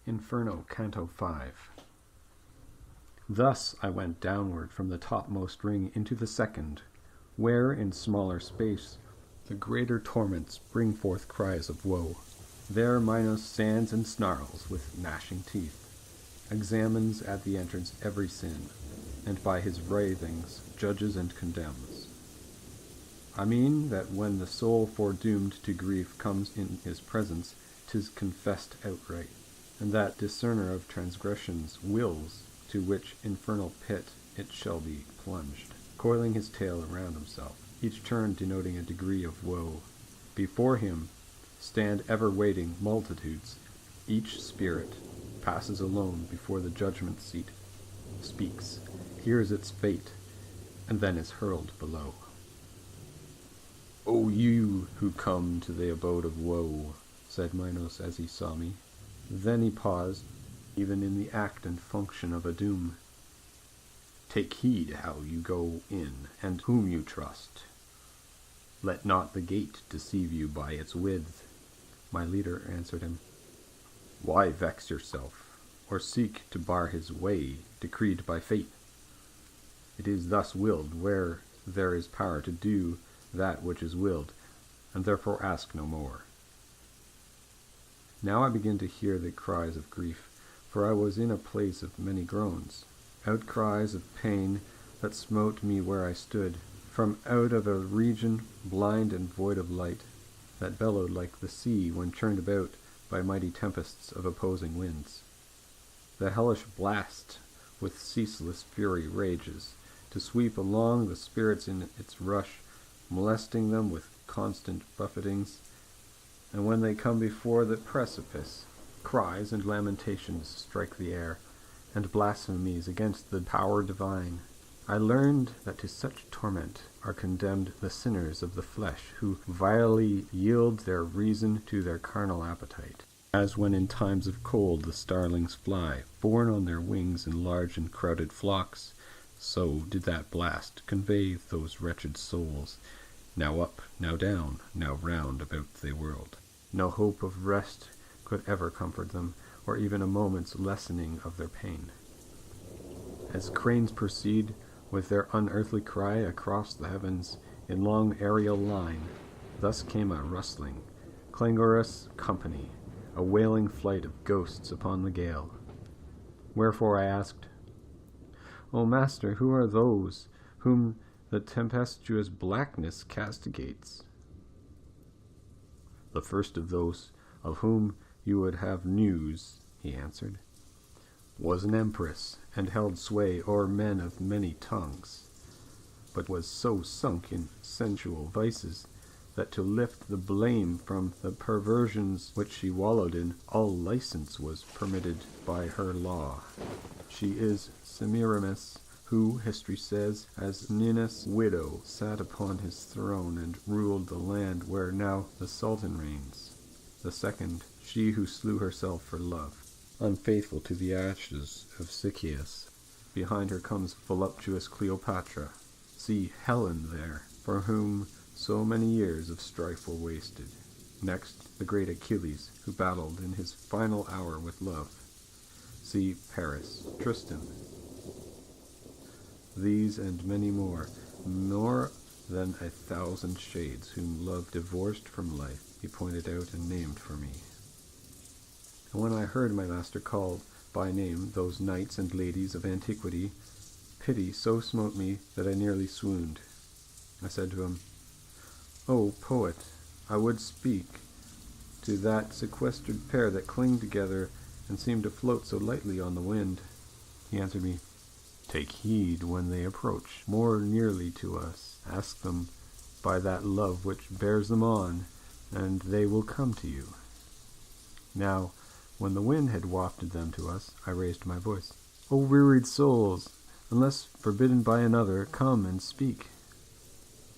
Inferno, Canto 5. Thus I went downward from the topmost ring into the second, where, in smaller space, the greater torments bring forth cries of woe. There Minos stands and snarls with gnashing teeth, examines at the entrance every sin, and by his writhings judges and condemns. I mean that when the soul foredoomed to grief comes in his presence, 'tis confessed outright, and that discerner of transgressions wills to which infernal pit it shall be plunged, coiling his tail around himself, each turn denoting a degree of woe. Before him stand ever waiting multitudes. Each spirit passes alone before the judgment seat, speaks, hears its fate, and then is hurled below. "O you who come to the abode of woe," said Minos as he saw me. Then he paused, even in the act and function of a doom. "Take heed how you go in, and whom you trust. Let not the gate deceive you by its width." My leader answered him, "Why vex yourself, or seek to bar his way, decreed by fate? It is thus willed where there is power to do that which is willed, and therefore ask no more." Now I begin to hear the cries of grief, for I was in a place of many groans, outcries of pain that smote me where I stood, from out of a region blind and void of light, that bellowed like the sea when churned about by mighty tempests of opposing winds. The hellish blast with ceaseless fury rages, to sweep along the spirits in its rush, molesting them with constant buffetings, and when they come before the precipice, cries and lamentations strike the air, and blasphemies against the power divine. I learned that to such torment are condemned the sinners of the flesh, who vilely yield their reason to their carnal appetite. As when in times of cold the starlings fly, borne on their wings in large and crowded flocks, so did that blast convey those wretched souls, now up, now down, now round about they whirled. No hope of rest could ever comfort them, or even a moment's lessening of their pain. As cranes proceed with their unearthly cry across the heavens in long aerial line, thus came a rustling, clangorous company, a wailing flight of ghosts upon the gale. Wherefore I asked, "O Master, who are those whom the tempestuous blackness castigates?" "The first of those of whom you would have news," he answered, "was an empress, and held sway o'er men of many tongues, but was so sunk in sensual vices that to lift the blame from the perversions which she wallowed in, all license was permitted by her law. She is Semiramis, who, history says, as Ninus' widow, sat upon his throne and ruled the land where now the Sultan reigns. The second, she who slew herself for love, unfaithful to the ashes of Sychaeus. Behind her comes voluptuous Cleopatra. See Helen there, for whom so many years of strife were wasted. Next, the great Achilles, who battled in his final hour with love. See Paris, Tristan. These and many more than 1,000 shades whom love divorced from life, he pointed out and named for me. And when I heard my master call by name those knights and ladies of antiquity, pity so smote me that I nearly swooned. I said to him, "O poet, I would speak to that sequestered pair that cling together and seem to float so lightly on the wind." He answered me, "Take heed when they approach more nearly to us. Ask them by that love which bears them on, and they will come to you." Now, when the wind had wafted them to us, I raised my voice. "O wearied souls, unless forbidden by another, come and speak."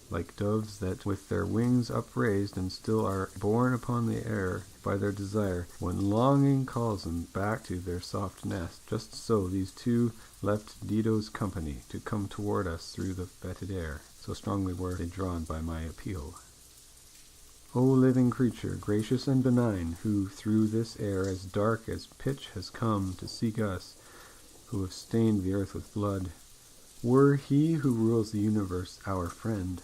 Like doves that with their wings upraised and still are borne upon the air by their desire, when longing calls them back to their soft nest, just so these two left Dido's company to come toward us through the fetid air, so strongly were they drawn by my appeal. O living creature, gracious and benign, who through this air as dark as pitch has come to seek us, who have stained the earth with blood, were he who rules the universe our friend,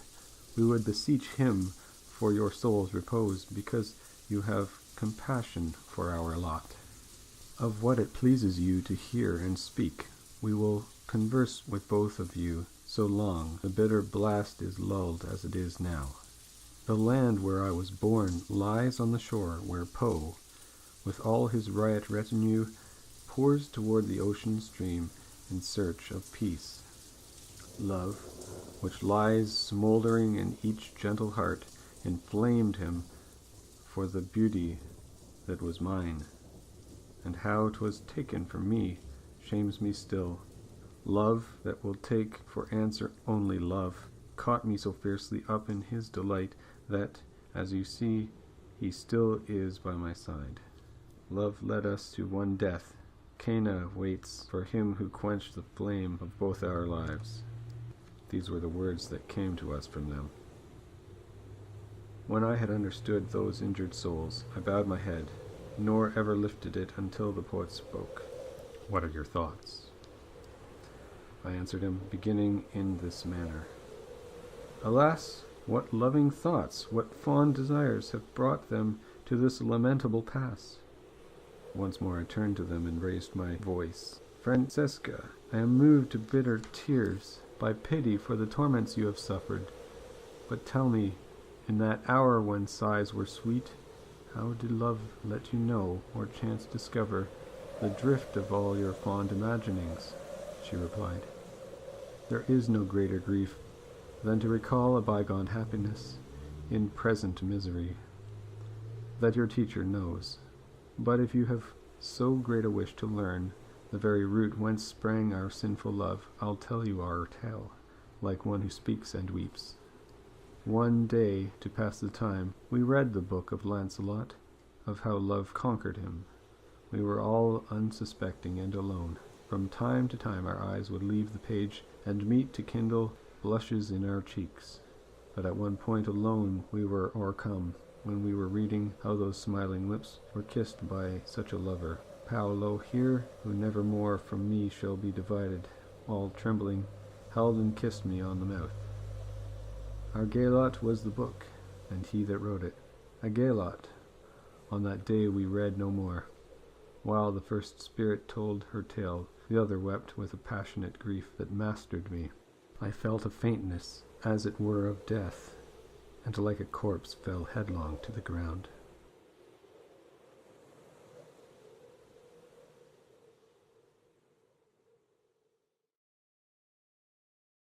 we would beseech him for your soul's repose, because you have compassion for our lot. Of what it pleases you to hear and speak, we will converse with both of you so long the bitter blast is lulled as it is now. The land where I was born lies on the shore where Poe, with all his riot retinue, pours toward the ocean stream in search of peace. Love, which lies smoldering in each gentle heart, inflamed him for the beauty that was mine, and how 'twas taken from me shames me still. Love that will take for answer only love caught me so fiercely up in his delight that, as you see, he still is by my side. Love led us to one death. Cana waits for him who quenched the flame of both our lives. These were the words that came to us from them. When I had understood those injured souls, I bowed my head, nor ever lifted it until the poet spoke. What are your thoughts? I answered him, beginning in this manner. Alas, what loving thoughts, what fond desires have brought them to this lamentable pass? Once more I turned to them and raised my voice. Francesca, I am moved to bitter tears by pity for the torments you have suffered. But tell me, in that hour when sighs were sweet, how did love let you know, or chance discover, the drift of all your fond imaginings? She replied, there is no greater grief than to recall a bygone happiness in present misery. That your teacher knows. But if you have so great a wish to learn the very root whence sprang our sinful love, I'll tell you our tale, like one who speaks and weeps. One day, to pass the time, we read the book of Lancelot, of how love conquered him. We were all unsuspecting and alone. From time to time our eyes would leave the page and meet to kindle blushes in our cheeks. But at one point alone we were o'ercome, when we were reading how those smiling lips were kissed by such a lover, Paolo here, who never more from me shall be divided, all trembling, held and kissed me on the mouth. Our gay lot was the book, and he that wrote it. A gay lot. On that day we read no more. While the first spirit told her tale, the other wept with a passionate grief that mastered me. I felt a faintness, as it were of death, and like a corpse fell headlong to the ground.